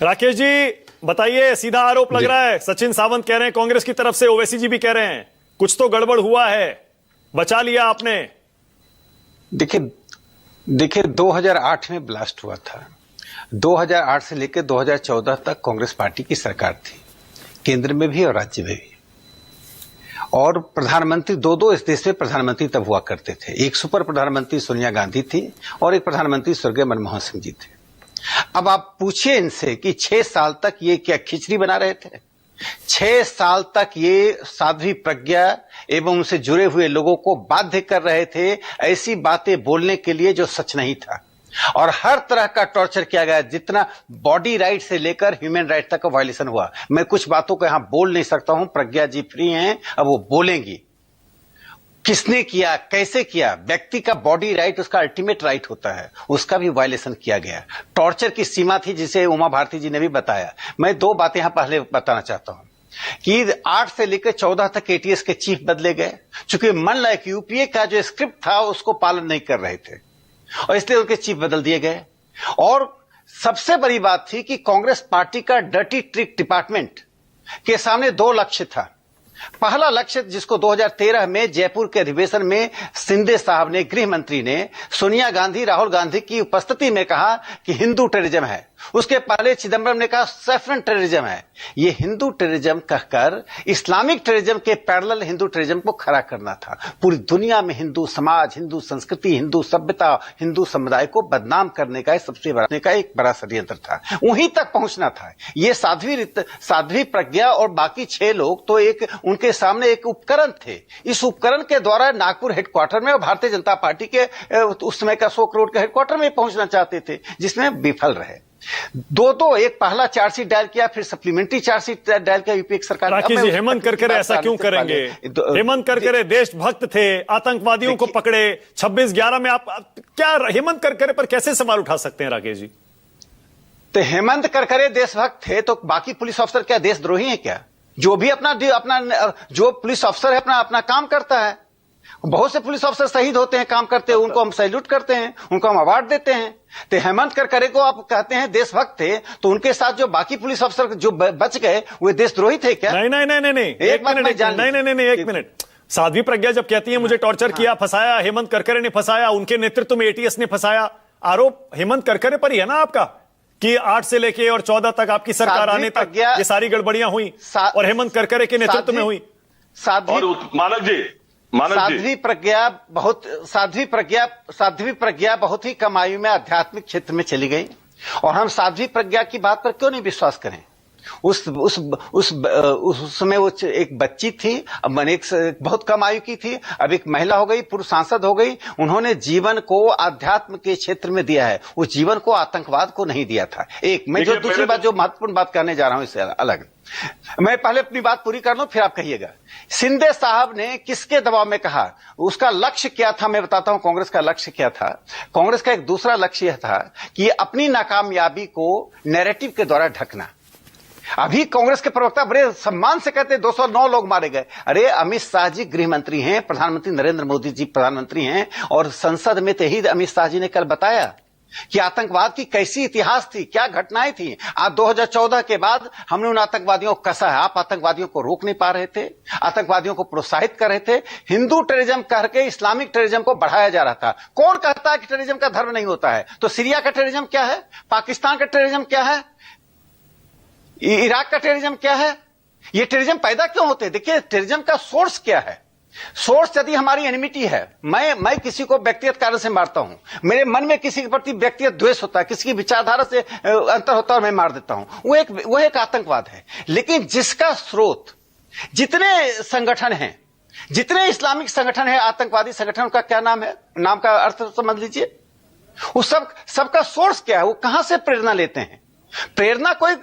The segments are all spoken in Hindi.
राकेश जी बताइए, सीधा आरोप लग रहा है, सचिन सावंत कह रहे हैं कांग्रेस की तरफ से, ओवैसी जी भी कह रहे हैं कुछ तो गड़बड़ हुआ है, बचा लिया आपने। देखिए 2008 में ब्लास्ट हुआ था। 2008 से लेकर 2014 तक कांग्रेस पार्टी की सरकार थी, केंद्र में भी और राज्य में भी। और प्रधानमंत्री दो इस देश में प्रधानमंत्री तब हुआ करते थे। एक सुपर प्रधानमंत्री सोनिया गांधी थी और एक प्रधानमंत्री स्वर्गीय मनमोहन सिंह जी थे। अब आप पूछिए इनसे कि 6 साल तक ये क्या खिचड़ी बना रहे थे? 6 साल तक ये साध्वी प्रज्ञा एवं उनसे जुड़े हुए लोगों को बाध्य कर रहे थे ऐसी बातें बोलने के लिए जो सच नहीं था। और हर तरह का टॉर्चर किया गया, जितना बॉडी राइट से लेकर ह्यूमन राइट तक का वायलेशन हुआ। मैं कुछ बातों को यहां बोल नहीं सकता हूं, प्रज्ञा जी फ्री हैं, अब वो बोलेंगी किसने किया, कैसे किया। व्यक्ति का बॉडी राइट उसका अल्टीमेट राइट होता है, उसका भी वायलेशन किया गया। टॉर्चर की सीमा थी जिसे उमा भारती जी ने भी बताया। मैं 2 बातें यहां पहले बताना चाहता हूं कि 8 से लेकर 14 तक एटीएस के चीफ बदले गए, चूंकि मन लाइक यूपीए का जो स्क्रिप्ट था उसको पालन नहीं कर रहे थे और इसलिए उनके चीफ बदल दिए गए। और सबसे बड़ी बात थी कि कांग्रेस पार्टी का डर्टी ट्रिक डिपार्टमेंट के सामने 2 लक्ष्य था। पहला लक्ष्य जिसको 2013 में जयपुर के अधिवेशन में शिंदे साहब ने, गृह मंत्री ने सोनिया गांधी, राहुल गांधी की उपस्थिति में कहा कि हिंदू टेररिज्म है। उसके पहले चिदंबरम ने कहा सैफरन टेररिज्म है। ये हिंदू टेररिज्म कहकर इस्लामिक टेररिज्म के पैरेलल हिंदू टेररिज्म को खड़ा करना था। पूरी दुनिया में हिंदू समाज, हिंदू संस्कृति, हिंदू सभ्यता, हिंदू समुदाय को बदनाम करने का सबसे बड़ा एक बड़ा षड्यंत्र था। वहीं तक पहुंचना था। ये साध्वी प्रज्ञा और बाकी 6 लोग तो एक उनके सामने एक उपकरण थे। इस उपकरण के द्वारा नागपुर हेडक्वार्टर में और भारतीय जनता पार्टी के उस समय का 100 करोड़ के हेडक्वार्टर में पहुंचना चाहते थे, जिसमें विफल रहे। 2 एक पहला चार्जशीट डायल किया, फिर सप्लीमेंट्री चार्जशीट डायल किया यूपीए सरकार। राकेश जी, हेमंत करकरे ऐसा क्यों करेंगे? हेमंत करकरे देशभक्त थे, आतंकवादियों को पकड़े 26/11 में। आप क्या हेमंत करकरे पर कैसे सवाल उठा सकते हैं राकेश जी? तो हेमंत करकरे देशभक्त थे तो बाकी पुलिस अफसर क्या देशद्रोही है क्या? जो भी अपना जो पुलिस अफसर है अपना काम करता है। बहुत से पुलिस अफसर शहीद होते हैं काम करते हैं, उनको हम सैल्यूट करते हैं, उनको हम अवार्ड देते हैं। तो हेमंत करकरे को आप कहते हैं देशभक्त थे, तो उनके साथ जो बाकी पुलिस अफसर जो बच गए वो देशद्रोही थे क्या? नहीं, एक मिनट। साध्वी प्रज्ञा जब कहती है मुझे टॉर्चर किया, फंसाया, हेमंत करकरे ने फंसाया, उनके नेतृत्व में एटीएस ने फंसाया, आरोप हेमंत करकरे पर ही है ना आपका कि 8 से लेके और 14 तक आपकी सरकार आने तक ये सारी गड़बड़ियां हुई और हेमंत करकरे के नेतृत्व में हुई। साध्वी प्रज्ञा बहुत ही कम आयु में आध्यात्मिक क्षेत्र में चली गई और हम साध्वी प्रज्ञा की बात पर क्यों नहीं विश्वास करें? उस समय वो एक बच्ची थी, अब एक बहुत कम आयु की थी, अब एक महिला हो गई, पूर्व सांसद हो गई। उन्होंने जीवन को आध्यात्म के क्षेत्र में दिया है, उस जीवन को आतंकवाद को नहीं दिया था। मैं जो दूसरी बात, जो महत्वपूर्ण बात करने जा रहा हूं इससे अलग, मैं पहले अपनी बात पूरी कर लूं फिर आप कहिएगा। शिंदे साहब ने किसके दबाव में कहा? उसका लक्ष्य क्या था मैं बताता हूं। कांग्रेस का लक्ष्य क्या था? कांग्रेस का एक दूसरा लक्ष्य यह था कि अपनी नाकामयाबी को नैरेटिव के द्वारा ढकना। अभी कांग्रेस के प्रवक्ता बड़े सम्मान से कहते हैं 209 लोग मारे गए। अरे अमित शाह जी गृह मंत्री हैं, प्रधानमंत्री नरेंद्र मोदी जी प्रधानमंत्री हैं और संसद में तो ही अमित शाह जी ने कल बताया कि आतंकवाद की कैसी इतिहास थी, क्या घटनाएं थी। आज 2014 के बाद हमने उन आतंकवादियों को कसा है। आप आतंकवादियों को रोक नहीं पा रहे थे, आतंकवादियों को प्रोत्साहित कर रहे थे। हिंदू टेररिज्म करके इस्लामिक टेररिज्म को बढ़ाया जा रहा था। कौन कहता है कि टेररिज्म का धर्म नहीं होता है? तो सीरिया का टेररिज्म क्या है? पाकिस्तान का टेररिज्म क्या है? इराक का टेररिज्म क्या है? ये टेररिज्म पैदा क्यों होते हैं? देखिए टेररिज्म का सोर्स क्या है। सोर्स यदि हमारी एनिमिटी है, मैं किसी को व्यक्तिगत कारण से मारता हूं, मेरे मन में किसी के प्रति व्यक्तिगत द्वेष होता है, किसी की विचारधारा से अंतर होता है और मैं मार देता हूं, वो एक आतंकवाद है। लेकिन जिसका स्रोत जितने संगठन हैं, जितने इस्लामिक संगठन है, आतंकवादी संगठन, का क्या नाम है, नाम का अर्थ समझ लीजिए। वो सबका सोर्स क्या है? वो कहां से प्रेरणा लेते हैं? प्रेरणा कोई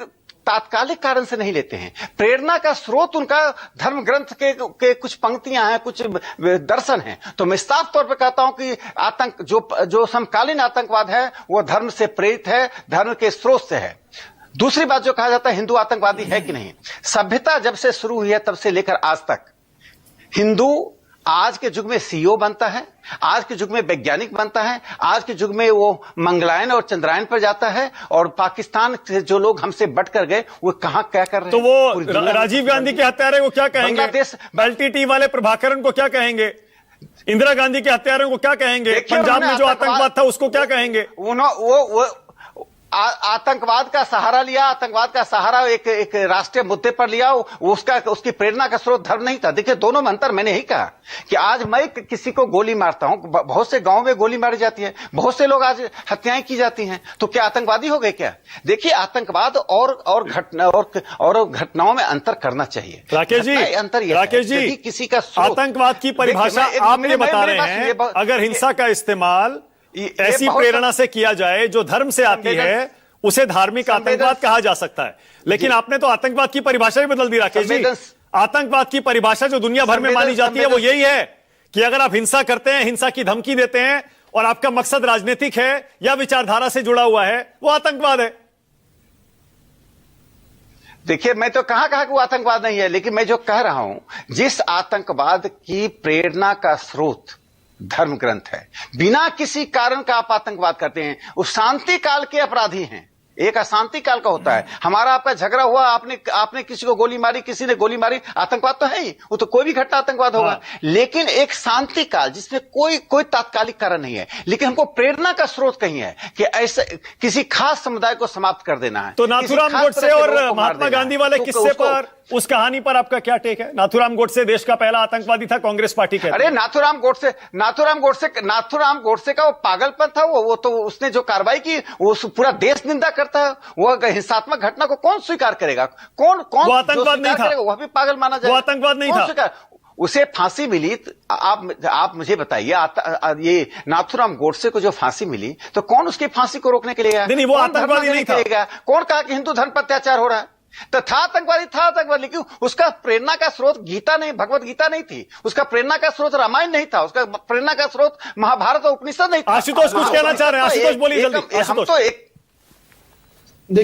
तात्कालिक कारण से नहीं लेते हैं। प्रेरणा का स्रोत उनका धर्म ग्रंथ के कुछ पंक्तियां हैं, कुछ दर्शन हैं। तो मैं साफ तौर पर कहता हूं कि जो समकालीन आतंकवाद है वो धर्म से प्रेरित है, धर्म के स्रोत से है। दूसरी बात जो कहा जाता है हिंदू आतंकवादी है कि नहीं, सभ्यता जब से शुरू हुई है तब से लेकर आज तक हिंदू आज के युग में सीईओ बनता है, आज के युग में वैज्ञानिक बनता है, आज के युग में वो मंगलायन और चंद्रायन पर जाता है, और पाकिस्तान से जो लोग हमसे बढ़ कर गए वो कहां क्या कर रहे हैं। तो वो राजीव गांधी के हत्यारे को क्या कहेंगे? बांग्लादेश एलटीटी वाले प्रभाकरन को क्या कहेंगे? इंदिरा गांधी के हत्यारों को क्या कहेंगे? पंजाब में जो आतंकवाद था उसको क्या कहेंगे? वो आतंकवाद का सहारा लिया, आतंकवाद का सहारा एक राष्ट्रीय मुद्दे पर लिया, उसकी प्रेरणा का स्रोत धर्म नहीं था। देखिए दोनों में अंतर, मैंने ही कहा कि आज मैं किसी को गोली मारता हूं, बहुत से गांव में गोली मारी जाती है, बहुत से लोग आज हत्याएं की जाती हैं, तो क्या आतंकवादी हो गए क्या? देखिए आतंकवाद और घटनाओं में अंतर करना चाहिए। राकेश जी, अंतर यह राकेश जी, किसी का आतंकवाद की परिभाषा आप ये बता रहे हैं, अगर हिंसा का इस्तेमाल ऐसी प्रेरणा से किया जाए जो धर्म से आती है, उसे धार्मिक आतंकवाद कहा जा सकता है। लेकिन आपने तो आतंकवाद की परिभाषा ही बदल दी राकेश जी। आतंकवाद की परिभाषा जो दुनिया भर में मानी जाती है वो यही है कि अगर आप हिंसा करते हैं, हिंसा की धमकी देते हैं और आपका मकसद राजनीतिक है या विचारधारा से जुड़ा हुआ है, वो आतंकवाद है। देखिए मैं तो कहां कहा कि वो आतंकवाद नहीं है, लेकिन मैं जो कह रहा हूं, जिस आतंकवाद की प्रेरणा का स्रोत धर्म ग्रंथ है, बिना किसी कारण का आप आतंकवाद करते हैं, वो शांति काल के अपराधी हैं। एक अशांति काल का होता है, हमारा आपका झगड़ा हुआ, आपने किसी को गोली मारी, किसी ने गोली मारी, आतंकवाद तो है ही, वो तो कोई भी घटना आतंकवाद होगा। हाँ। लेकिन एक शांति काल जिसमें कोई तात्कालिक कारण नहीं है, लेकिन हमको प्रेरणा का स्रोत कहीं है कि ऐसे किसी खास समुदाय को समाप्त कर देना है। तो नाथूराम गोडसे और महात्मा गांधी वाले किस्से पर, उस कहानी पर आपका क्या टेक है? नाथूराम गोडसे देश का पहला आतंकवादी था, कांग्रेस पार्टी कहती है। अरे नाथूराम गोडसे का वो पागलपन था, वो तो उसने जो कार्रवाई की वो पूरा देश निंदा करता है। वो हिंसात्मक घटना को कौन स्वीकार करेगा? कौन वो आतंकवाद नहीं था, वह भी पागल माना जाएगा। वो आतंकवाद नहीं था, उसे फांसी मिली। आप मुझे बताइए, ये नाथूराम गोडसे को जो फांसी मिली तो कौन उसकी फांसी को रोकने के लिए आया? नहीं, वो आतंकवादी नहीं था। कौन कहा कि हिंदू धर्म पर अत्याचार हो रहा है? तो था आतंकवादी, लेकिन उसका प्रेरणा का स्रोत गीता नहीं, भगवत गीता नहीं थी, उसका प्रेरणा का स्रोत रामायण नहीं था, उसका प्रेरणा का स्रोत महाभारत और उपनिषद नहीं था। आशुतोष कुछ कहना चाह रहे हैं? आशुतोष बोलिए जल्दी। हम तो एक